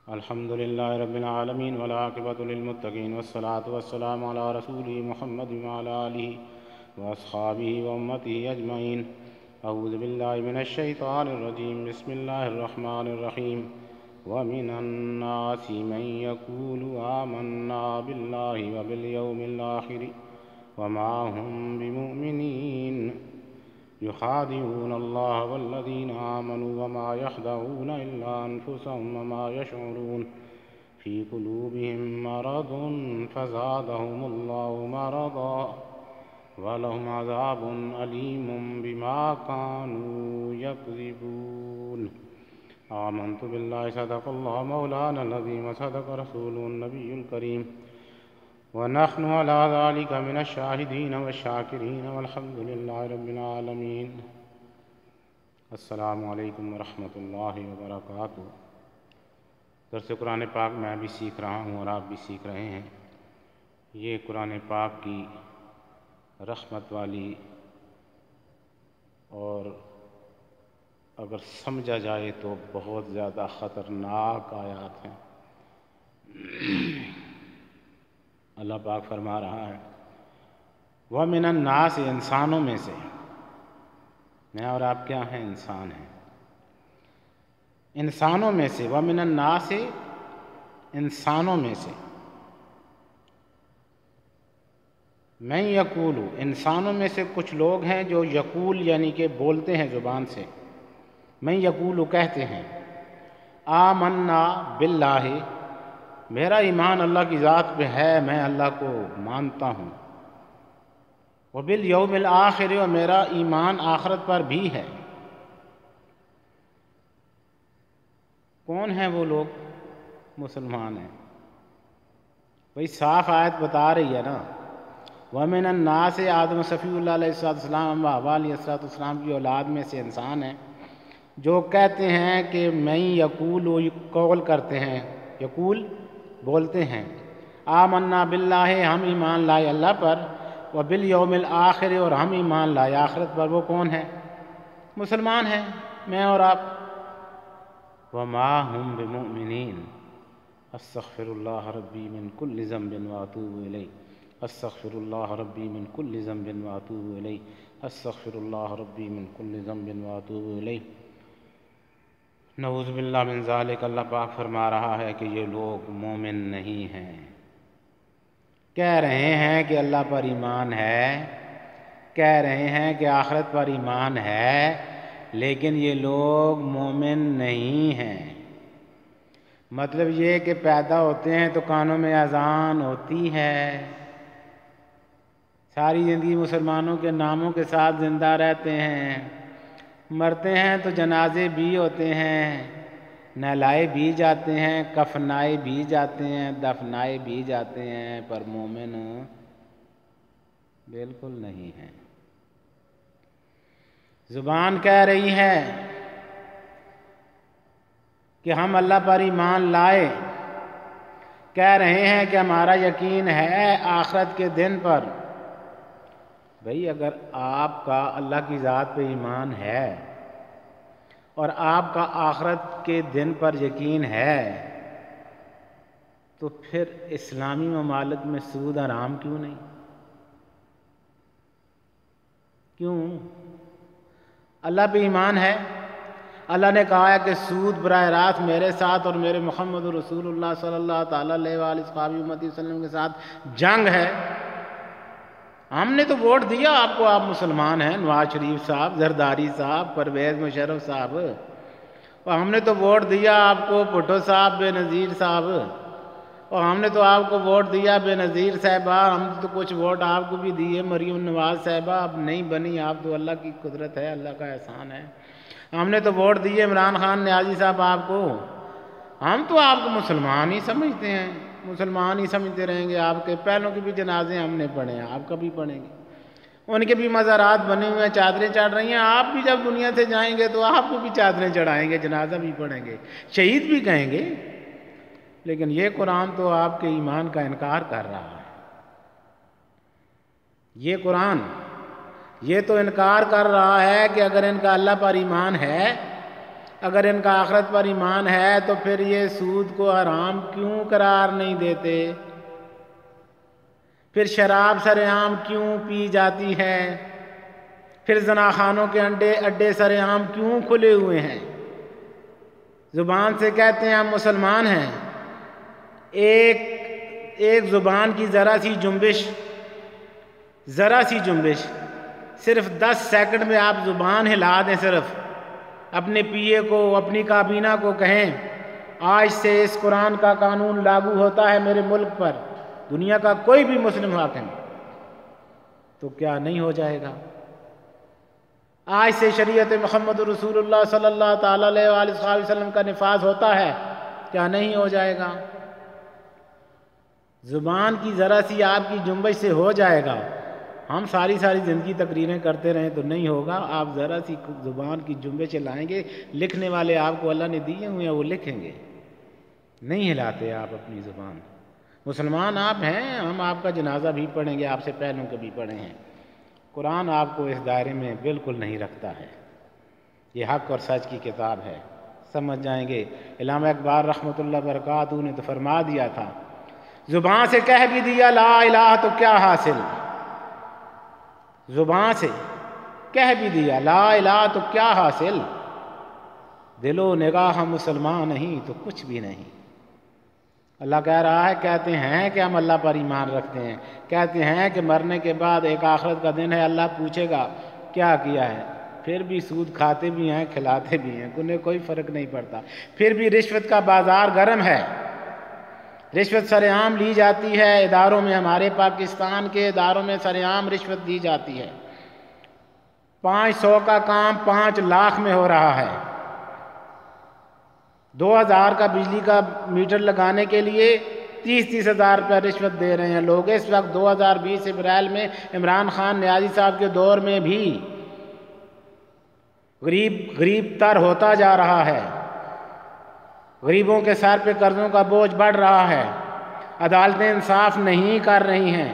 الحمد للہ رب العالمین والعاقبۃ للمتقین والصلاة والسلام علی رسول محمد وعلی آلہ واصحابہ وامتہ اجمعین۔ اعوذ باللہ من الشیطان الرجیم، بسم اللہ الرحمن الرحیم۔ ومن الناس من یقول آمنا باللہ وبالیوم الآخر وما هم بمؤمنین يخادعون الله والذين آمنوا وما يخدعون إلا أنفسهم وما يشعرون في قلوبهم مرض فزادهم الله مرضا ولهم عذاب أليم بما كانوا يكذبون۔ آمنت بالله صدق الله مولانا العظيم وصدق رسوله النبي الكريم ونحن على ذلك من الشاهدين والشاكرين والحمد لله رب العالمين۔ السلام علیکم ورحمۃ اللہ وبرکاتہ۔ درس قرآن پاک میں بھی سیکھ رہا ہوں اور آپ بھی سیکھ رہے ہیں۔ یہ قرآن پاک کی رحمت والی اور اگر سمجھا جائے تو بہت زیادہ خطرناک آیات ہیں۔ اللہ پاک فرما رہا ہے وَمِنَ النَّاسِ، انسانوں میں سے۔ میں اور آپ کیا ہیں؟ انسان ہیں۔ انسانوں میں سے، وَمِنَ النَّاسِ، انسانوں میں سے، مَن یقول، انسانوں میں سے کچھ لوگ ہیں جو یقول یعنی کہ بولتے ہیں زبان سے۔ مَن یقول کہتے ہیں آمنا باللہ، میرا ایمان اللہ کی ذات پہ ہے، میں اللہ کو مانتا ہوں۔ وبالیوم الآخر، اور میرا ایمان آخرت پر بھی ہے۔ کون ہیں وہ لوگ؟ مسلمان ہیں۔ بھئی صاف آیت بتا رہی ہے نا۔ وَمِنَ النَّاسِ، آدم صفی اللہ علیہ السلام و حوا علیہ السلام کی اولاد میں سے انسان ہیں جو کہتے ہیں کہ میں یقول، قول کرتے ہیں، یقول بولتے ہیں، آمنا باللہ، ہم ایمان لائے اللہ پر، وبالیوم الآخر، اور ہم ایمان لائے آخرت پر۔ وہ کون ہے؟ مسلمان ہیں، میں اور آپ۔ وما هم بمؤمنین، استغفر اللہ ربی من کل ذنب واتوب الیہ، استغفر اللہ ربی من کل ذنب واتوب الیہ، استغفر اللہ ربی من کل ذنب واتوب الیہ۔ نعوذ باللہ من ذالک، اللہ پاک فرما رہا ہے کہ یہ لوگ مومن نہیں ہیں۔ کہہ رہے ہیں کہ اللہ پر ایمان ہے، کہہ رہے ہیں کہ آخرت پر ایمان ہے، لیکن یہ لوگ مومن نہیں ہیں۔ مطلب یہ کہ پیدا ہوتے ہیں تو کانوں میں اذان ہوتی ہے، ساری زندگی مسلمانوں کے ناموں کے ساتھ زندہ رہتے ہیں، مرتے ہیں تو جنازے بھی ہوتے ہیں، نہلائے بھی جاتے ہیں، کفنائے بھی جاتے ہیں، دفنائے بھی جاتے ہیں، پر مومن بالکل نہیں ہیں۔ زبان کہہ رہی ہے کہ ہم اللہ پر ایمان لائے، کہہ رہے ہیں کہ ہمارا یقین ہے آخرت کے دن پر۔ بھئی اگر آپ کا اللہ کی ذات پہ ایمان ہے اور آپ کا آخرت کے دن پر یقین ہے تو پھر اسلامی ممالک میں سود حرام کیوں نہیں؟ کیوں؟ اللہ پہ ایمان ہے، اللہ نے کہا ہے کہ سود براہ راست میرے ساتھ اور میرے محمد رسول اللہ صلی اللہ تعالیٰ علیہ وآلہ وسلم کے ساتھ جنگ ہے۔ ہم نے تو ووٹ دیا آپ کو، آپ مسلمان ہیں، نواز شریف صاحب، زرداری صاحب، پرویز مشرف صاحب، اور ہم نے تو ووٹ دیا آپ کو بھٹو صاحب، بے نظیر صاحب، اور ہم نے تو آپ کو ووٹ دیا بے نظیر صاحبہ، ہم نے تو کچھ ووٹ آپ کو بھی دیے مریم نواز صاحبہ، اب نہیں بنی، آپ تو اللہ کی قدرت ہے، اللہ کا احسان ہے۔ ہم نے تو ووٹ دیے عمران خان نیازی صاحب آپ کو، ہم تو آپ کو مسلمان ہی سمجھتے ہیں، مسلمان ہی سمجھتے رہیں گے۔ آپ کے پہلوں کے بھی جنازے ہم نے پڑھے ہیں، آپ کا بھی پڑھیں گے، ان کے بھی مزارات بنے ہوئے ہیں، چادریں چڑھ رہی ہیں، آپ بھی جب دنیا سے جائیں گے تو آپ کو بھی چادریں چڑھائیں گے، جنازہ بھی پڑھیں گے، شہید بھی کہیں گے۔ لیکن یہ قرآن تو آپ کے ایمان کا انکار کر رہا ہے۔ یہ قرآن یہ تو انکار کر رہا ہے کہ اگر ان کا اللہ پر ایمان ہے، اگر ان کا آخرت پر ایمان ہے تو پھر یہ سود کو حرام کیوں قرار نہیں دیتے؟ پھر شراب سر عام کیوں پی جاتی ہے؟ پھر زناخانوں کے اڈے سر عام کیوں کھلے ہوئے ہیں؟ زبان سے کہتے ہیں ہم مسلمان ہیں، ایک زبان کی ذرا سی جنبش، صرف 10 سیکنڈ میں آپ زبان ہلا دیں، صرف اپنے پیے کو، اپنی کابینہ کو کہیں آج سے اس قرآن کا قانون لاگو ہوتا ہے میرے ملک پر، دنیا کا کوئی بھی مسلم حاکم، تو کیا نہیں ہو جائے گا؟ آج سے شریعت محمد رسول اللہ صلی اللہ تعالیٰ علیہ وآلہ وسلم کا نفاذ ہوتا ہے، کیا نہیں ہو جائے گا؟ زبان کی ذرا سی آپ کی جنبش سے ہو جائے گا۔ ہم ساری زندگی تقریریں کرتے رہیں تو نہیں ہوگا، آپ ذرا سی زبان کی جنبش لائیں گے، لکھنے والے آپ کو اللہ نے دیے ہوئے ہیں، وہ لکھیں گے، نہیں ہلاتے آپ اپنی زبان۔ مسلمان آپ ہیں، ہم آپ کا جنازہ بھی پڑھیں گے، آپ سے پہلوں کے بھی پڑھے ہیں، قرآن آپ کو اس دائرے میں بالکل نہیں رکھتا ہے، یہ حق اور سچ کی کتاب ہے، سمجھ جائیں گے۔ علامہ اقبال رحمۃ اللہ وبرکاتہ نے تو فرما دیا تھا، زبان سے کہہ بھی دیا لا الہ تو کیا حاصل، زبان سے کہہ بھی دیا لا الہ تو کیا حاصل، دل و نگاہ مسلمان نہیں تو کچھ بھی نہیں۔ اللہ کہہ رہا ہے، کہتے ہیں کہ ہم اللہ پر ایمان رکھتے ہیں، کہتے ہیں کہ مرنے کے بعد ایک آخرت کا دن ہے، اللہ پوچھے گا کیا کیا ہے، پھر بھی سود کھاتے بھی ہیں، کھلاتے بھی ہیں، انہیں کوئی فرق نہیں پڑتا، پھر بھی رشوت کا بازار گرم ہے، رشوت سر عام لی جاتی ہے اداروں میں، ہمارے پاکستان کے اداروں میں سر عام رشوت دی جاتی ہے، 500 کا کام 5 لاکھ میں ہو رہا ہے، 2000 کا بجلی کا میٹر لگانے کے لیے 30 ہزار روپے رشوت دے رہے ہیں لوگ۔ اس وقت 2020 اپریل میں عمران خان نیازی صاحب کے دور میں بھی غریب تر ہوتا جا رہا ہے، غریبوں کے سر پہ قرضوں کا بوجھ بڑھ رہا ہے، عدالتیں انصاف نہیں کر رہی ہیں،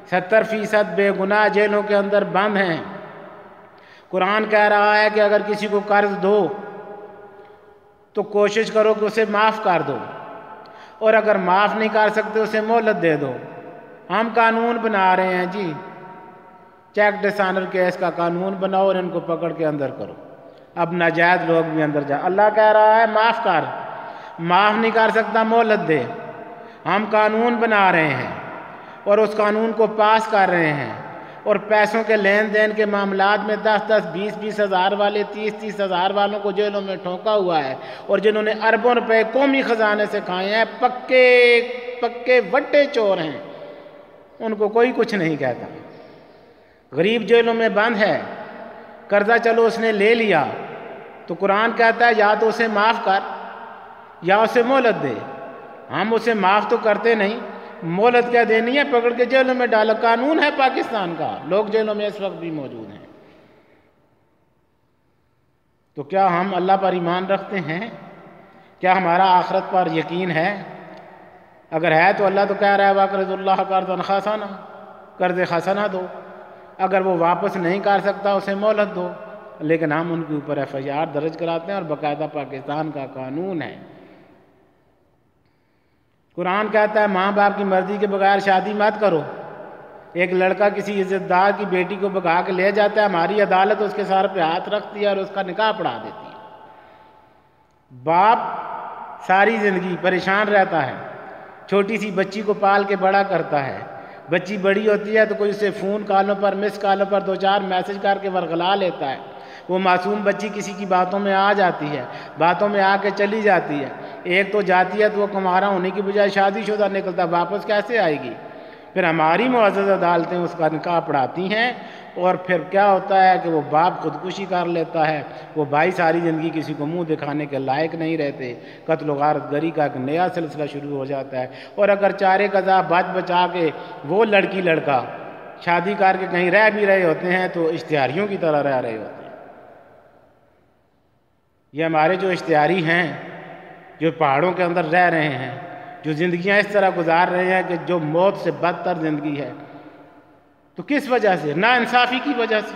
70% بے گناہ جیلوں کے اندر بند ہیں۔ قرآن کہہ رہا ہے کہ اگر کسی کو قرض دو تو کوشش کرو کہ اسے معاف کر دو، اور اگر معاف نہیں کر سکتے اسے مہلت دے دو۔ ہم قانون بنا رہے ہیں جی، چیک ڈسانر کیس کا قانون بناؤ اور ان کو پکڑ کے اندر کرو، اب ناجائز لوگ بھی اندر جا۔ اللہ کہہ رہا ہے معاف کر، معاف نہیں کر سکتا مہلت دے۔ ہم قانون بنا رہے ہیں اور اس قانون کو پاس کر رہے ہیں، اور پیسوں کے لین دین کے معاملات میں 10-10 20-20 ہزار والے 30-30 ہزار والوں کو جیلوں میں ٹھونکا ہوا ہے، اور جنہوں نے اربوں روپے قومی خزانے سے کھائے ہیں پکے وٹے چور ہیں، ان کو کوئی کچھ نہیں کہتا۔ غریب جیلوں میں بند ہے، قرضہ چلو اس نے لے لیا تو قرآن کہتا ہے یا تو اسے معاف کر یا اسے مہلت دے۔ ہم اسے معاف تو کرتے نہیں، مہلت کیا دینی ہے، پکڑ کے جیلوں میں ڈالا۔ قانون ہے پاکستان کا، لوگ جیلوں میں اس وقت بھی موجود ہیں۔ تو کیا ہم اللہ پر ایمان رکھتے ہیں؟ کیا ہمارا آخرت پر یقین ہے؟ اگر ہے تو اللہ تو کہہ رہا ہے وَأَقْرِضُوا اللَّهَ قَرْضًا حَسَنًا، قرض حسنہ دو، اگر وہ واپس نہیں کر سکتا اسے مہلت دو۔ لیکن ہم ان کے اوپر FIR درج کراتے ہیں، اور باقاعدہ پاکستان کا قانون ہے۔ قرآن کہتا ہے ماں باپ کی مرضی کے بغیر شادی مت کرو۔ ایک لڑکا کسی عزت دار کی بیٹی کو بھگا کے لے جاتا ہے، ہماری عدالت اس کے سر پہ ہاتھ رکھتی ہے اور اس کا نکاح پڑھا دیتی ہے۔ باپ ساری زندگی پریشان رہتا ہے، چھوٹی سی بچی کو پال کے بڑا کرتا ہے، بچی بڑی ہوتی ہے تو کوئی اسے فون کالوں پر مس کالوں پر 2-4 میسج کر کے ورغلا لیتا ہے، وہ معصوم بچی کسی کی باتوں میں آ جاتی ہے، باتوں میں آ کے چلی جاتی ہے، ایک تو جاتی ہے تو وہ کمارا ہونے کی بجائے شادی شدہ نکلتا، واپس کیسے آئے گی؟ پھر ہماری معزز عدالتیں اس کا نکاح پڑھاتی ہیں، اور پھر کیا ہوتا ہے کہ وہ باپ خودکشی کر لیتا ہے، وہ بھائی ساری زندگی کسی کو منہ دکھانے کے لائق نہیں رہتے، قتل و غارت گری کا ایک نیا سلسلہ شروع ہو جاتا ہے، اور اگر چارے قضا بچا کے وہ لڑکی لڑکا شادی کر کے کہیں رہ بھی رہے ہوتے ہیں تو اشتہاریوں کی طرح رہ رہے ہوتے ہیں۔ یہ ہمارے جو اشتہاری ہیں، جو پہاڑوں کے اندر رہ رہے ہیں، جو زندگیاں اس طرح گزار رہے ہیں کہ جو موت سے بدتر زندگی ہے، تو کس وجہ سے؟ نا انصافی کی وجہ سے۔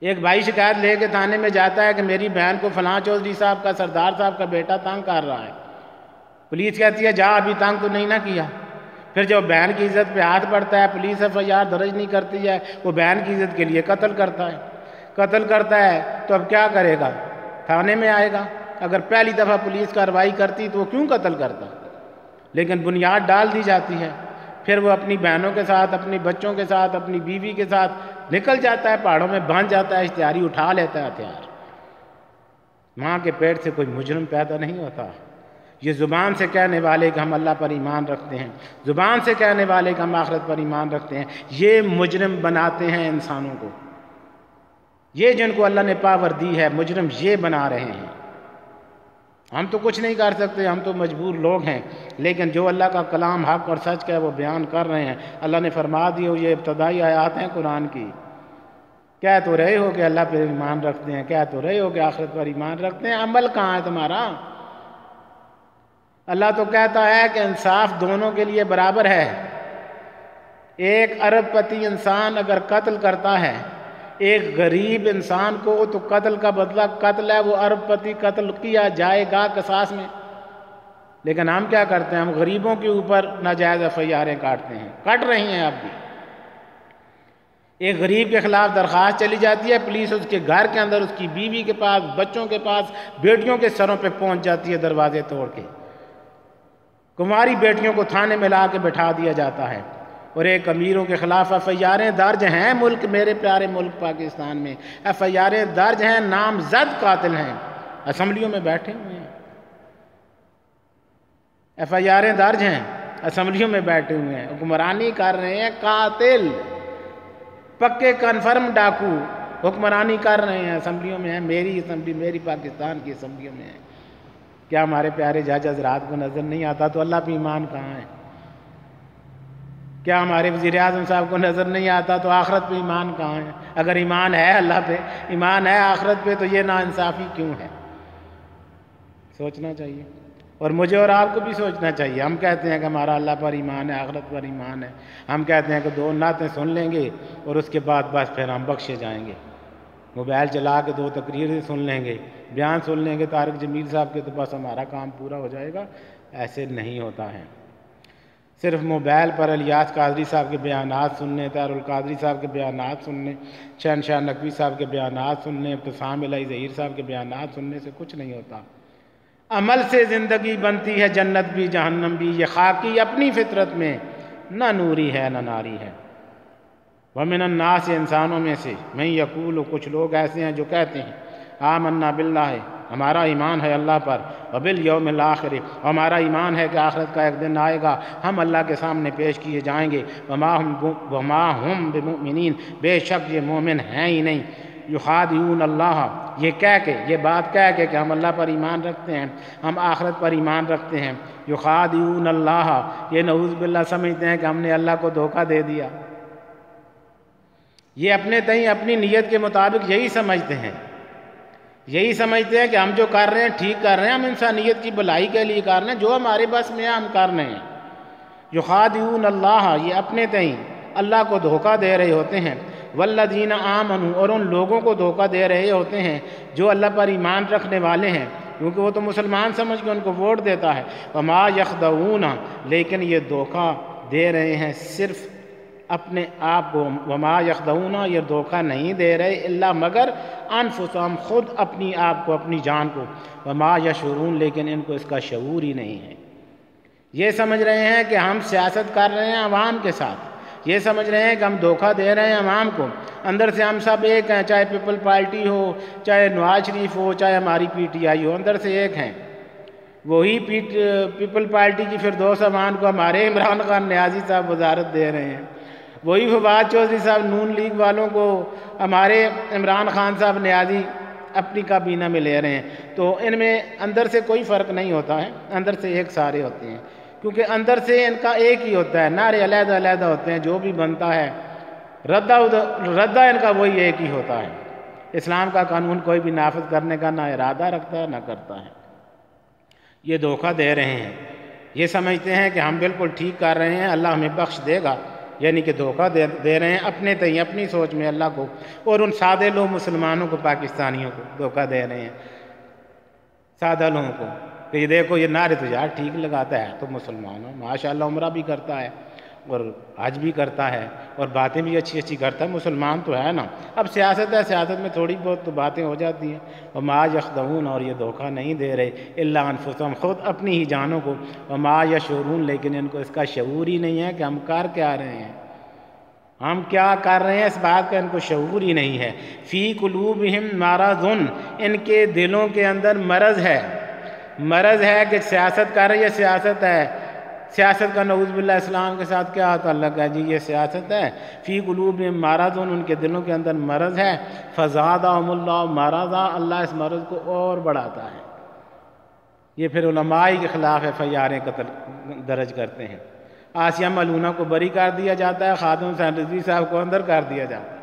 ایک بھائی شکایت لے کے تھانے میں جاتا ہے کہ میری بہن کو فلاں چودھری صاحب کا سردار صاحب کا بیٹا تنگ کر رہا ہے. پولیس کہتی ہے جا ابھی تنگ تو نہیں نہ کیا. پھر جب بہن کی عزت پہ ہاتھ پڑتا ہے پولیس FIR درج نہیں کرتی ہے، وہ بہن کی عزت کے لیے قتل کرتا ہے تو اب کیا کرے گا؟ تھانے میں آئے گا. اگر پہلی دفعہ پولیس کارروائی کرتی تو وہ کیوں قتل کرتا؟ لیکن بنیاد ڈال دی جاتی ہے. پھر وہ اپنی بہنوں کے ساتھ، اپنی بچوں کے ساتھ، اپنی بیوی کے ساتھ نکل جاتا ہے، پہاڑوں میں بھاگ جاتا ہے، اشتہاری اٹھا لیتا ہے ہتھیار. ماں کے پیٹ سے کوئی مجرم پیدا نہیں ہوتا. یہ زبان سے کہنے والے کہ ہم اللہ پر ایمان رکھتے ہیں، زبان سے کہنے والے کہ ہم آخرت پر ایمان رکھتے ہیں، یہ مجرم بناتے ہیں انسانوں کو. یہ جن کو اللہ نے پاور دی ہے مجرم یہ بنا رہے ہیں. ہم تو کچھ نہیں کر سکتے، ہم تو مجبور لوگ ہیں، لیکن جو اللہ کا کلام حق اور سچ کا ہے وہ بیان کر رہے ہیں. اللہ نے فرما دی ہو، یہ ابتدائی آیات ہیں قرآن کی. کہہ تو رہے ہو کہ اللہ پر ایمان رکھتے ہیں، کہہ تو رہے ہو کہ آخرت پر ایمان رکھتے ہیں، عمل کہاں ہے تمہارا؟ اللہ تو کہتا ہے کہ انصاف دونوں کے لیے برابر ہے. ایک ارب پتی انسان اگر قتل کرتا ہے ایک غریب انسان کو تو قتل کا بدلہ قتل ہے، وہ ارب پتی قتل کیا جائے گا قصاص میں. لیکن ہم کیا کرتے ہیں؟ ہم غریبوں کے اوپر ناجائز FIRیں کاٹتے ہیں، کٹ رہی ہیں اب بھی. ایک غریب کے خلاف درخواست چلی جاتی ہے، پولیس اس کے گھر کے اندر اس کی بیوی کے پاس، بچوں کے پاس، بیٹیوں کے سروں پہ پہنچ جاتی ہے دروازے توڑ کے. کماری بیٹیوں کو تھانے میں لا کے بٹھا دیا جاتا ہے. اور ایک امیروں کے خلاف FIRیں درج ہیں ملک، میرے پیارے ملک پاکستان میں FIRیں درج ہیں، نامزد قاتل ہیں، اسمبلیوں میں بیٹھے ہوئے ہیں. FIRیں درج ہیں، اسمبلیوں میں بیٹھے ہوئے ہیں، حکمرانی کر رہے ہیں. قاتل پکے کنفرم ڈاکو حکمرانی کر رہے ہیں، اسمبلیوں میں ہیں. میری اسمبلی، میری پاکستان کی اسمبلیوں میں ہے. کیا ہمارے پیارے جج حضرات کو نظر نہیں آتا؟ تو اللہ پہ ایمان کہاں ہے؟ کیا ہمارے وزیر اعظم صاحب کو نظر نہیں آتا؟ تو آخرت پہ ایمان کہاں ہے؟ اگر ایمان ہے اللہ پہ، ایمان ہے آخرت پہ، تو یہ ناانصافی کیوں ہے؟ سوچنا چاہیے، اور مجھے اور آپ کو بھی سوچنا چاہیے. ہم کہتے ہیں کہ ہمارا اللہ پر ایمان ہے، آخرت پر ایمان ہے. ہم کہتے ہیں کہ 2 نعتیں سن لیں گے اور اس کے بعد بس پھر ہم بخشے جائیں گے. موبائل چلا کے 2 تقریریں سن لیں گے، بیان سن لیں گے طارق جمیل صاحب کے، تو بس ہمارا کام پورا ہو جائے گا. ایسے نہیں ہوتا ہے. صرف موبائل پر الیاس قادری صاحب کے بیانات سننے، طاہر القادری صاحب کے بیانات سننے، شہنشاہ نقوی صاحب کے بیانات سننے، ابتسام الہی ظہیر صاحب کے بیانات سننے سے کچھ نہیں ہوتا. عمل سے زندگی بنتی ہے، جنت بھی جہنم بھی. یہ خاکی اپنی فطرت میں نہ نوری ہے نہ ناری ہے. وَمِنَ النَّاسِ انسانوں میں سے میں یقول، کچھ لوگ ایسے ہیں جو کہتے ہیں آمنا باللہ، ہمارا ایمان ہے اللہ پر، وبالیوم الآخر، ہمارا ایمان ہے کہ آخرت کا ایک دن آئے گا، ہم اللہ کے سامنے پیش کیے جائیں گے. وما ہم بمؤمنین، بے شک یہ مومن ہیں ہی نہیں. یخادعون اللہ، یہ کہہ کے، یہ بات کہہ کے کہ ہم اللہ پر ایمان رکھتے ہیں، ہم آخرت پر ایمان رکھتے ہیں. یخادعون اللہ، یہ نعوذ باللہ سمجھتے ہیں کہ ہم نے اللہ کو دھوکہ دے دیا. یہ اپنے تئیں اپنی نیت کے مطابق یہی سمجھتے ہیں کہ ہم جو کر رہے ہیں ٹھیک کر رہے ہیں، ہم انسانیت کی بھلائی کے لیے کر رہے ہیں، جو ہمارے بس میں ہم کر رہے ہیں. یخادعون اللہ، یہ اپنے تئیں اللہ کو دھوکہ دے رہے ہوتے ہیں. والذین آمنوا، اور ان لوگوں کو دھوکہ دے رہے ہوتے ہیں جو اللہ پر ایمان رکھنے والے ہیں، کیونکہ وہ تو مسلمان سمجھ کے ان کو ووٹ دیتا ہے. وما یخدعون، لیکن یہ دھوکہ دے رہے ہیں صرف اپنے آپ کو. وما یخدعون، یہ دھوکہ نہیں دے رہے الا مگر انفسہم، خود اپنی آپ کو، اپنی جان کو. وما یشعرون، لیکن ان کو اس کا شعور ہی نہیں ہے. یہ سمجھ رہے ہیں کہ ہم سیاست کر رہے ہیں عوام کے ساتھ، یہ سمجھ رہے ہیں کہ ہم دھوکہ دے رہے ہیں عوام کو. اندر سے ہم سب ایک ہیں، چاہے پیپل پارٹی ہو، چاہے نواز شریف ہو، چاہے ہماری PTI ہو، اندر سے ایک ہیں. وہی پیپل پارٹی کی فردوس امان کو ہمارے عمران خان نیازی صاحب وزارت دے رہے ہیں. وہی فواد چودھری صاحب نون لیگ والوں کو ہمارے عمران خان صاحب نیازی اپنی کابینہ میں لے رہے ہیں. تو ان میں اندر سے کوئی فرق نہیں ہوتا ہے، اندر سے ایک سارے ہوتے ہیں، کیونکہ اندر سے ان کا ایک ہی ہوتا ہے. نعرے علیحدہ علیحدہ ہوتے ہیں، جو بھی بنتا ہے ردہ ان کا وہی ایک ہی ہوتا ہے. اسلام کا قانون کوئی بھی نافذ کرنے کا نہ ارادہ رکھتا ہے نہ کرتا ہے. یہ دھوکہ دے رہے ہیں، یہ سمجھتے ہیں کہ ہم بالکل ٹھیک کر رہے ہیں، اللہ ہمیں بخش دے گا. یعنی کہ دھوکہ دے رہے ہیں اپنے تئیں، اپنی سوچ میں اللہ کو، اور ان سادے لوگ مسلمانوں کو، پاکستانیوں کو دھوکہ دے رہے ہیں، سادہ لوگوں کو کہ یہ دیکھو یہ نعرے تو یار ٹھیک لگاتا ہے تو مسلمان ہو، ماشاءاللہ عمرہ بھی کرتا ہے اور حج بھی کرتا ہے اور باتیں بھی اچھی اچھی کرتا ہے، مسلمان تو ہے نا۔ اب سیاست ہے، سیاست میں تھوڑی بہت تو باتیں ہو جاتی ہیں۔ وما یخدعون، اور یہ دھوکہ نہیں دے رہے، الا انفسہم، خود اپنی ہی جانوں کو، وما یشعرون، لیکن ان کو اس کا شعور ہی نہیں ہے کہ ہم کر کیا رہے ہیں، ہم کیا کر رہے ہیں، اس بات کا ان کو شعور ہی نہیں ہے۔ فی قلوبہم مرض، ان کے دلوں کے اندر مرض ہے، مرض ہے کہ سیاست کر رہی ہے، سیاست ہے، سیاست کا نعوذ باللہ اسلام کے ساتھ کیا تعلق ہے جی، یہ سیاست ہے۔ فی قلوبہم مرض، ان کے دلوں کے اندر مرض ہے، فزادہم اللہ مرضا، اللہ اس مرض کو اور بڑھاتا ہے۔ یہ پھر علماء کے خلاف FIR قتل درج کرتے ہیں۔ آسیہ ملونہ کو بری کر دیا جاتا ہے، خادم حسین رضوی صاحب کو اندر کر دیا جاتا ہے۔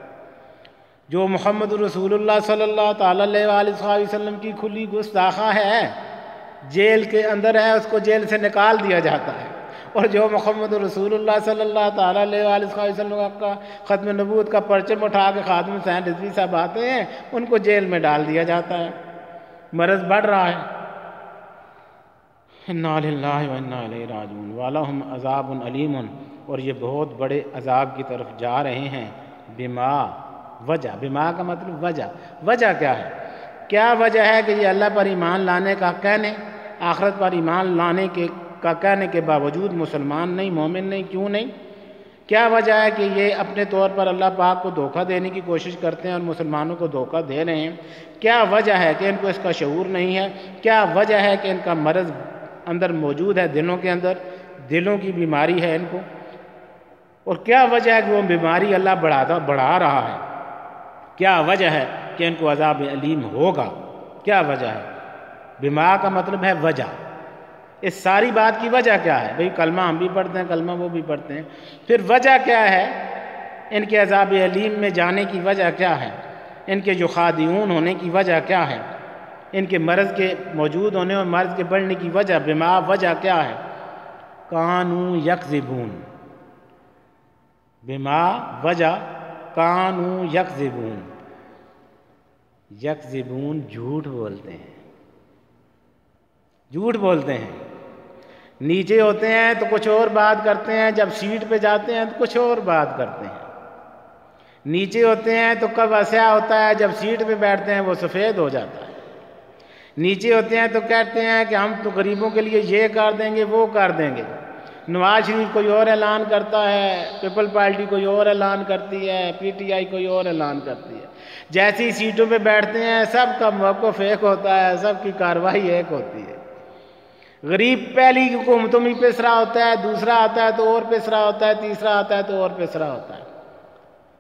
جو محمد رسول اللہ صلی اللہ تعالیٰ علیہ وآلہ وسلم کی کھلی گستاخہ ہے، جیل کے اندر ہے، اس کو جیل سے نکال دیا جاتا ہے، اور جو محمد رسول اللہ صلی اللہ تعالیٰ علیہ وآلہ وسلم کا ختم نبوت کا پرچم اٹھا کے خادم حسین رضوی صاحب آتے ہیں، ان کو جیل میں ڈال دیا جاتا ہے۔ مرض بڑھ رہا ہے۔ انا للہ و انا الیہ راجعون ولہم عذاب علیم، اور یہ بہت بڑے عذاب کی طرف جا رہے ہیں۔ بما، وجہ، بما کا مطلب وجہ، وجہ کیا ہے؟ کیا وجہ ہے کہ یہ اللہ پر ایمان لانے کا کہنے، آخرت پر ایمان لانے کا کہنے کے باوجود مسلمان نہیں، مومن نہیں، کیوں نہیں؟ کیا وجہ ہے کہ یہ اپنے طور پر اللہ پاک کو دھوکہ دینے کی کوشش کرتے ہیں اور مسلمانوں کو دھوکہ دے رہے ہیں؟ کیا وجہ ہے کہ ان کو اس کا شعور نہیں ہے؟ کیا وجہ ہے کہ ان کا مرض اندر موجود ہے، دلوں کے اندر، دلوں کی بیماری ہے ان کو؟ اور کیا وجہ ہے کہ وہ بیماری اللہ بڑھا رہا ہے؟ کیا وجہ ہے کہ ان کو عذاب علیم ہوگا؟ کیا وجہ ہے؟ بما کا مطلب ہے وجہ۔ اس ساری بات کی وجہ کیا ہے؟ بھئی کلمہ ہم بھی پڑھتے ہیں، کلمہ وہ بھی پڑھتے ہیں، پھر وجہ کیا ہے؟ ان کے عذاب علیم میں جانے کی وجہ کیا ہے؟ ان کے جو خادعون ہونے کی وجہ کیا ہے؟ ان کے مرض کے موجود ہونے اور مرض کے بڑھنے کی وجہ، بما، وجہ کیا ہے؟ کانوا یکذبون، بما، وجہ، کانوا یکذبون، یکذبون جھوٹ بولتے ہیں، جھوٹ بولتے ہیں۔ نیچے ہوتے ہیں تو کچھ اور بات کرتے ہیں، جب سیٹ پہ جاتے ہیں تو کچھ اور بات کرتے ہیں۔ نیچے ہوتے ہیں تو کب سیاہ ہوتا ہے، جب سیٹ پہ بیٹھتے ہیں وہ سفید ہو جاتا ہے۔ نیچے ہوتے ہیں تو کہتے ہیں کہ ہم تو غریبوں کے لیے یہ کر دیں گے، وہ کر دیں گے۔ نواز شریف کوئی اور اعلان کرتا ہے، پیپل پارٹی کوئی اور اعلان کرتی ہے، PTI کوئی اور اعلان کرتی ہے۔ جیسی سیٹوں پہ بیٹھتے ہیں سب کا موقف ایک ہوتا ہے، سب کی کارروائی ایک ہوتی ہے۔ غریب پہلی حکومتوں میں پسرا ہوتا ہے، دوسرا آتا ہے تو اور پسرا ہوتا ہے، تیسرا آتا ہے تو اور پسرا ہوتا ہے۔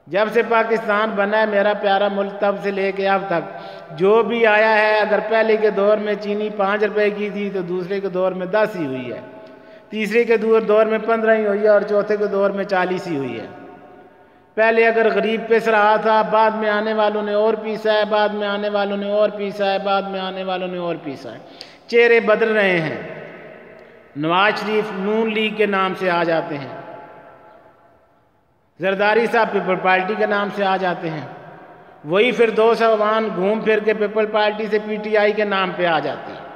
جب سے پاکستان بنا ہے میرا پیارا ملک، تب سے لے کے اب تک جو بھی آیا ہے، اگر پہلے کے دور میں چینی 5 روپے کی تھی تو دوسرے کے دور میں 10 ہی ہوئی ہے، تیسرے کے دور میں 15 ہی ہوئی ہے، اور چوتھے کے دور میں 40 ہی ہوئی ہے۔ پہلے اگر غریب پس رہا تھا، بعد میں آنے والوں نے اور پیسا ہے، بعد میں آنے والوں نے اور پیسا ہے، بعد میں آنے والوں نے اور پیسا ہے۔ چہرے بدل رہے ہیں۔ نواز شریف نون لیگ کے نام سے آ جاتے ہیں، زرداری صاحب پیپل پارٹی کے نام سے آ جاتے ہیں، وہی پھر 200 عوام گھوم پھر کے پیپل پارٹی سے PTI کے نام پہ آ جاتے ہیں،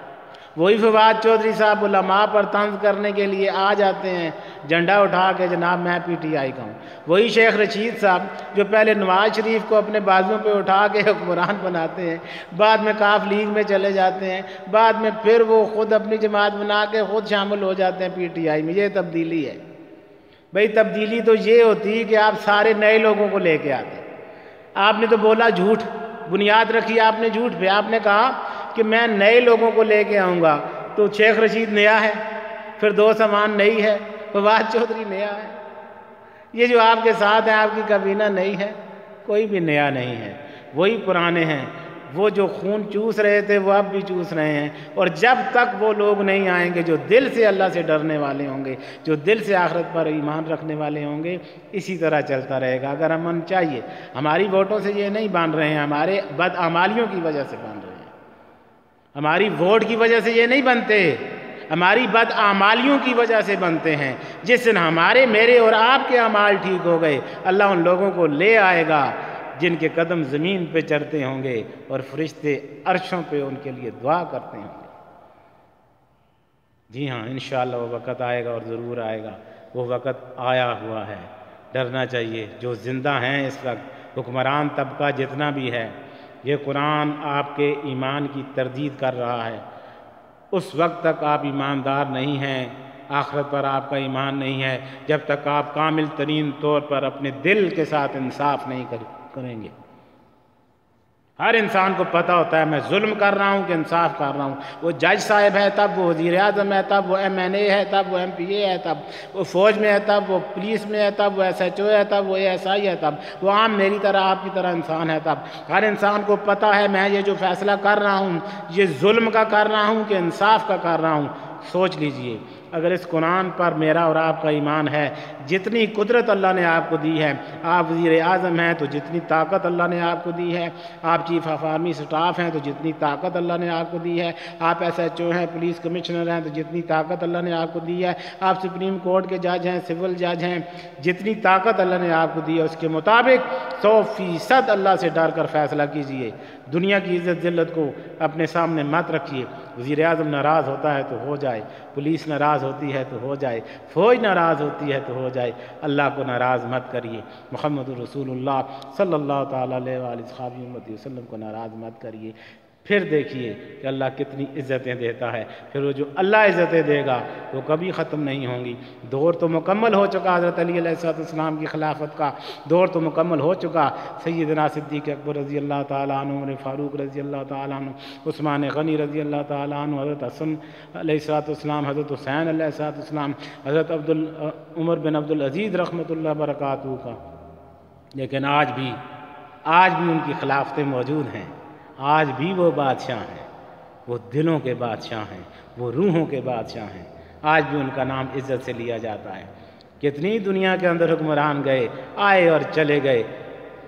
وہی فواد چودھری صاحب علماء پر طنز کرنے کے لیے آ جاتے ہیں، جھنڈا اٹھا کے جناب میں PTI کا ہوں۔ وہی شیخ رشید صاحب جو پہلے نواز شریف کو اپنے بازوؤں پہ اٹھا کے حکمران بناتے ہیں، بعد میں کاف لیگ میں چلے جاتے ہیں، بعد میں پھر وہ خود اپنی جماعت بنا کے خود شامل ہو جاتے ہیں PTI میں۔ یہ تبدیلی ہے بھئی۔ تبدیلی تو یہ ہوتی ہے کہ آپ سارے نئے لوگوں کو لے کے آتے۔ آپ نے تو بولا جھوٹ، بنیاد رکھی آپ نے جھوٹ پہ، آپ نے کہا کہ میں نئے لوگوں کو لے کے آؤں گا، تو شیخ رشید نیا ہے، پھر 2 سامان نئی ہے، فواد چودھری نیا ہے۔ یہ جو آپ کے ساتھ ہیں، آپ کی کابینہ نئی ہے، کوئی بھی نیا نہیں ہے، وہی پرانے ہیں۔ وہ جو خون چوس رہے تھے وہ اب بھی چوس رہے ہیں، اور جب تک وہ لوگ نہیں آئیں گے جو دل سے اللہ سے ڈرنے والے ہوں گے، جو دل سے آخرت پر ایمان رکھنے والے ہوں گے، اسی طرح چلتا رہے گا۔ اگر امن چاہیے، ہماری ووٹوں سے یہ نہیں بن رہے ہیں، ہمارے بدعمالیوں کی وجہ سے بن رہے ہیں، ہماری ووٹ کی وجہ سے یہ نہیں بنتے، ہماری بد اعمالیوں کی وجہ سے بنتے ہیں۔ جس دن ہمارے میرے اور آپ کے اعمال ٹھیک ہو گئے، اللہ ان لوگوں کو لے آئے گا جن کے قدم زمین پہ چلتے ہوں گے اور فرشتے عرشوں پہ ان کے لیے دعا کرتے ہوں گے۔ جی ہاں، انشاءاللہ وہ وقت آئے گا اور ضرور آئے گا۔ وہ وقت آیا ہوا ہے، ڈرنا چاہیے۔ جو زندہ ہیں اس وقت، حکمران طبقہ جتنا بھی ہے، یہ قرآن آپ کے ایمان کی تردید کر رہا ہے۔ اس وقت تک آپ ایماندار نہیں ہیں، آخرت پر آپ کا ایمان نہیں ہے، جب تک آپ کامل ترین طور پر اپنے دل کے ساتھ انصاف نہیں کریں گے۔ ہر انسان کو پتہ ہوتا ہے میں ظلم کر رہا ہوں کہ انصاف کر رہا ہوں۔ وہ جج صاحب ہے تب، وہ وزیر اعظم ہے تب، وہ MNA ہے تب، وہ MP ہے تب، وہ فوج میں ہے تب، وہ پولیس میں ہے تب، وہ SHO ہے تب، وہ ASI ہے تب، وہ عام میری طرح آپ کی طرح انسان ہے تب۔ ہر انسان کو پتہ ہے میں یہ جو فیصلہ کر رہا ہوں یہ ظلم کا کر رہا ہوں کہ انصاف کا کر رہا ہوں۔ سوچ لیجئے، اگر اس قرآن پر میرا اور آپ کا ایمان ہے، جتنی قدرت اللہ نے آپ کو دی ہے، آپ وزیر اعظم ہیں تو جتنی طاقت اللہ نے آپ کو دی ہے، آپ چیف آف آرمی سٹاف ہیں تو جتنی طاقت اللہ نے آپ کو دی ہے، آپ SHO ہیں، پولیس کمشنر ہیں تو جتنی طاقت اللہ نے آپ کو دی ہے، آپ سپریم کورٹ کے جج ہیں، سول جج ہیں، جتنی طاقت اللہ نے آپ کو دی ہے اس کے مطابق 100% اللہ سے ڈر کر فیصلہ کیجئے۔ دنیا کی عزت ذلت کو اپنے سامنے مت رکھیے۔ وزیر اعظم ناراض ہوتا ہے تو ہو جائے، پولیس ناراض ہوتی ہے تو ہو جائے، فوج ناراض ہوتی ہے تو ہو جائے، اللہ کو ناراض مت کریے۔ محمد رسول اللہ صلی اللہ تعالیٰ علیہ وآلہ وسلم کو ناراض مت کریے۔ پھر دیکھیے کہ اللہ کتنی عزتیں دیتا ہے۔ پھر وہ جو اللہ عزتیں دے گا وہ کبھی ختم نہیں ہوں گی۔ دور تو مکمل ہو چکا حضرت علی علیہ السلام کی خلافت کا، دور تو مکمل ہو چکا۔ سیدنا صدیق اکبر رضی اللہ تعالیٰ عنہ، عمر فاروق رضی اللہ تعالیٰ عنہ، عثمان غنی رضی اللہ تعالیٰ عنہ، حضرت حسن علیہ السلام، حضرت حسین علیہ السلام، حضرت عمر بن عبدالعزیز رحمۃ اللہ وبرکاتہ کا۔ لیکن آج بھی ان کی خلافتیں موجود ہیں، آج بھی وہ بادشاہ ہیں، وہ دلوں کے بادشاہ ہیں، وہ روحوں کے بادشاہ ہیں، آج بھی ان کا نام عزت سے لیا جاتا ہے۔ کتنی دنیا کے اندر حکمران گئے، آئے اور چلے گئے،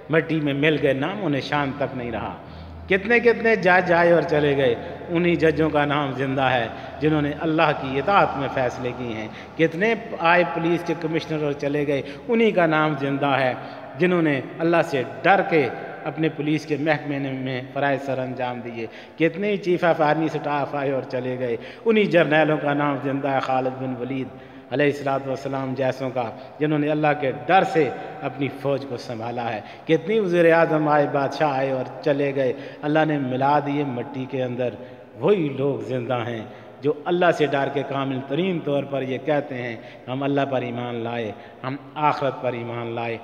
مٹی میں مل گئے، نام و نشان تک نہیں رہا۔ کتنے جج آئے اور چلے گئے، انہی ججوں کا نام زندہ ہے جنہوں نے اللہ کی اطاعت میں فیصلے کیے ہیں۔ کتنے آئے پولیس کے کمشنر اور چلے گئے، انہی کا نام زندہ ہے جنہوں نے اللہ سے ڈر کے اپنے پولیس کے محکمے میں فرائض سر انجام دیے۔ کتنے ہی چیف آف آرمی سٹاف آئے اور چلے گئے، انہی جرنیلوں کا نام زندہ ہے، خالد بن ولید علیہ السلام جیسوں کا، جنہوں نے اللہ کے ڈر سے اپنی فوج کو سنبھالا ہے۔ کتنی وزیر اعظم آئے، بادشاہ آئے اور چلے گئے، اللہ نے ملا دیے مٹی کے اندر۔ وہی لوگ زندہ ہیں جو اللہ سے ڈر کے کامل ترین طور پر یہ کہتے ہیں ہم اللہ پر ایمان لائے، ہم آخرت پر ایمان لائے۔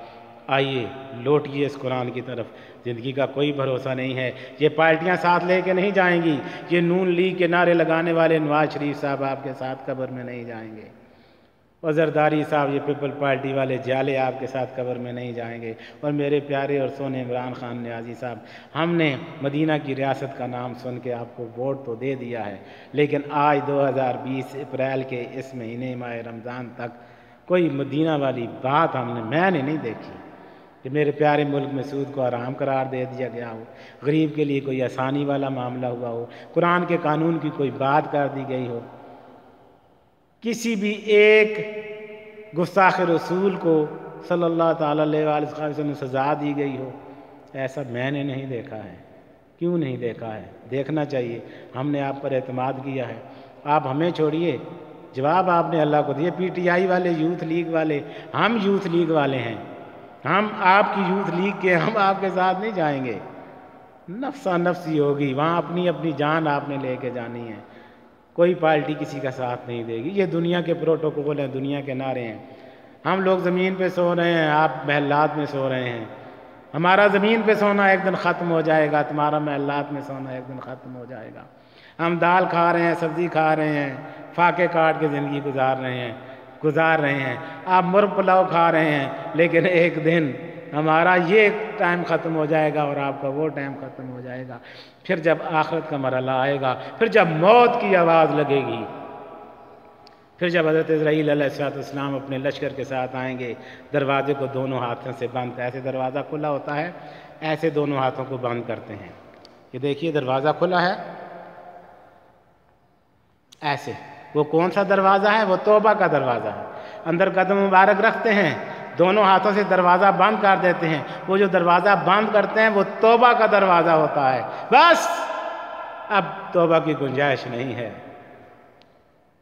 آئیے لوٹیے اس قرآن کی طرف۔ زندگی کا کوئی بھروسہ نہیں ہے، یہ پارٹیاں ساتھ لے کے نہیں جائیں گی، یہ نون لیگ کے نعرے لگانے والے نواز شریف صاحب آپ کے ساتھ قبر میں نہیں جائیں گے، اور زرداری صاحب یہ پیپل پارٹی والے جالے آپ کے ساتھ قبر میں نہیں جائیں گے، اور میرے پیارے اور سونے عمران خان نیازی صاحب، ہم نے مدینہ کی ریاست کا نام سن کے آپ کو ووٹ تو دے دیا ہے، لیکن آج 2020 اپریل کے اس مہینے ماہ رمضان تک کوئی مدینہ والی بات میں نے نہیں دیکھی کہ میرے پیارے ملک میں سود کو حرام قرار دے دیا گیا ہو، غریب کے لیے کوئی آسانی والا معاملہ ہوا ہو، قرآن کے قانون کی کوئی بات کر دی گئی ہو، کسی بھی ایک گستاخ رسول کو صلی اللہ تعالیٰ علیہ وآلہ وسلم سزا دی گئی ہو، ایسا میں نے نہیں دیکھا ہے۔ کیوں نہیں دیکھا ہے؟ دیکھنا چاہیے۔ ہم نے آپ پر اعتماد کیا ہے، آپ ہمیں چھوڑیے، جواب آپ نے اللہ کو دیا۔ PTI والے، یوتھ لیگ والے، ہم یوتھ لیگ والے ہیں، ہم آپ کی یوتھ لیگ کے، ہم آپ کے ساتھ نہیں جائیں گے۔ نفسا نفسی ہوگی، وہاں اپنی اپنی جان آپ نے لے کے جانی ہے، کوئی پارٹی کسی کا ساتھ نہیں دے گی۔ یہ دنیا کے پروٹوکول ہیں، دنیا کے نعرے ہیں۔ ہم لوگ زمین پہ سو رہے ہیں، آپ محلات میں سو رہے ہیں۔ ہمارا زمین پہ سونا ایک دن ختم ہو جائے گا، تمہارا محلات میں سونا ایک دن ختم ہو جائے گا۔ ہم دال کھا رہے ہیں، سبزی کھا رہے ہیں، فاقے کاٹ کے زندگی گزار رہے ہیں۔ آپ مرغ پلاؤ کھا رہے ہیں، لیکن ایک دن ہمارا یہ ٹائم ختم ہو جائے گا اور آپ کا وہ ٹائم ختم ہو جائے گا۔ پھر جب آخرت کا مرحلہ آئے گا، پھر جب موت کی آواز لگے گی، پھر جب حضرت اسرائیل علیہ السلام اپنے لشکر کے ساتھ آئیں گے، دروازے کو دونوں ہاتھوں سے بند، ایسے دروازہ کھلا ہوتا ہے، ایسے دونوں ہاتھوں کو بند کرتے ہیں۔ یہ دیکھیے دروازہ کھلا ہے، ایسے وہ کون سا دروازہ ہے؟ وہ توبہ کا دروازہ ہے۔ اندر قدم مبارک رکھتے ہیں، دونوں ہاتھوں سے دروازہ بند کر دیتے ہیں، وہ جو دروازہ بند کرتے ہیں وہ توبہ کا دروازہ ہوتا ہے۔ بس اب توبہ کی گنجائش نہیں ہے۔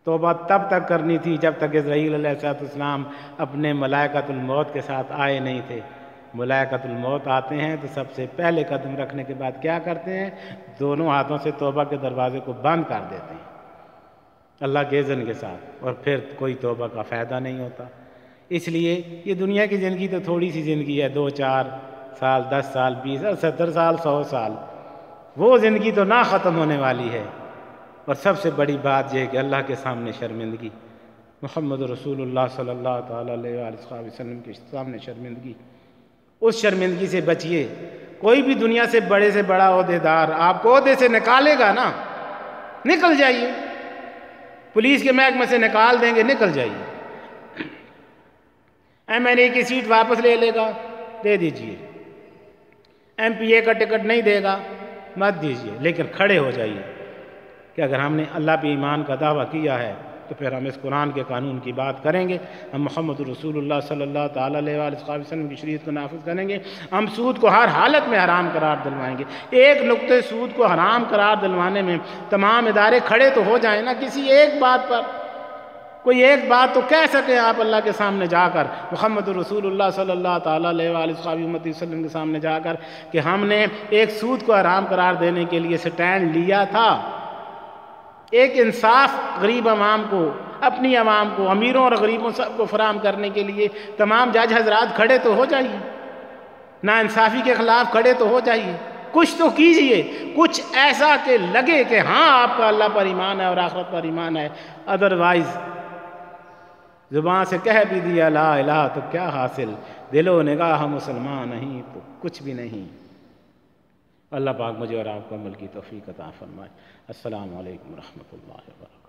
توبہ تب تک کرنی تھی جب تک اسرائیل علیہ السلام اپنے ملائکۃ الموت کے ساتھ آئے نہیں تھے۔ ملائکۃ الموت آتے ہیں تو سب سے پہلے قدم رکھنے کے بعد کیا کرتے ہیں؟ دونوں ہاتھوں سے توبہ کے دروازے کو بند کر دیتے ہیں اللہ کے اذن کے ساتھ، اور پھر کوئی توبہ کا فائدہ نہیں ہوتا۔ اس لیے یہ دنیا کی زندگی تو تھوڑی سی زندگی ہے، 2 4 سال، 10 سال، 20 سال، 70 سال، 100 سال، وہ زندگی تو نہ ختم ہونے والی ہے۔ اور سب سے بڑی بات یہ ہے کہ اللہ کے سامنے شرمندگی، محمد رسول اللہ صلی اللہ تعالیٰ علیہ وآلہ وسلم کے سامنے شرمندگی، اس شرمندگی سے بچیے۔ کوئی بھی دنیا سے بڑا عہدیدار آپ کو عہدے سے نکالے گا نا، نکل جائیے، پولیس کے محکمے سے نکال دیں گے، نکل جائیے۔ ایم این اے کی سیٹ واپس لے لے گا، دے دیجئے۔ ایم پی اے کا ٹکٹ نہیں دے گا، مت دیجئے، لیکن کھڑے ہو جائیے کہ اگر ہم نے اللہ پہ ایمان کا دعویٰ کیا ہے تو پھر ہم اس قرآن کے قانون کی بات کریں گے، ہم محمد رسول اللہ صلی اللہ تعالیٰ علیہ وآلہ وسلم کی شریعت کو نافذ کریں گے، ہم سود کو ہر حالت میں حرام قرار دلوائیں گے۔ ایک نقطے سود کو حرام قرار دلوانے میں تمام ادارے کھڑے تو ہو جائیں نا، کسی ایک بات پر کوئی ایک بات تو کہہ سکیں آپ اللہ کے سامنے جا کر، محمد رسول اللہ صلی اللہ تعالیٰ علیہ وآلہ وسلم کے سامنے جا کر کہ ہم نے ایک سود کو حرام قرار دینے کے لیے سٹینڈ لیا تھا۔ ایک انصاف غریب عوام کو، اپنی عوام کو، امیروں اور غریبوں سب کو فراہم کرنے کے لیے تمام جج حضرات کھڑے تو ہو جائیے، نا انصافی کے خلاف کھڑے تو ہو جائیے، کچھ تو کیجئے، کچھ ایسا کہ لگے کہ ہاں آپ کا اللہ پر ایمان ہے اور آخرت پر ایمان ہے۔ ادروائز زبان سے کہہ بھی دیا لا الہ تو کیا حاصل، دل و نگاہ مسلمان نہیں تو کچھ بھی نہیں۔ اللہ پاک مجھے اور آپ کو عمل کی توفیق عطا فرمائے۔ السلام علیکم ورحمۃ اللہ وبرکاتہ۔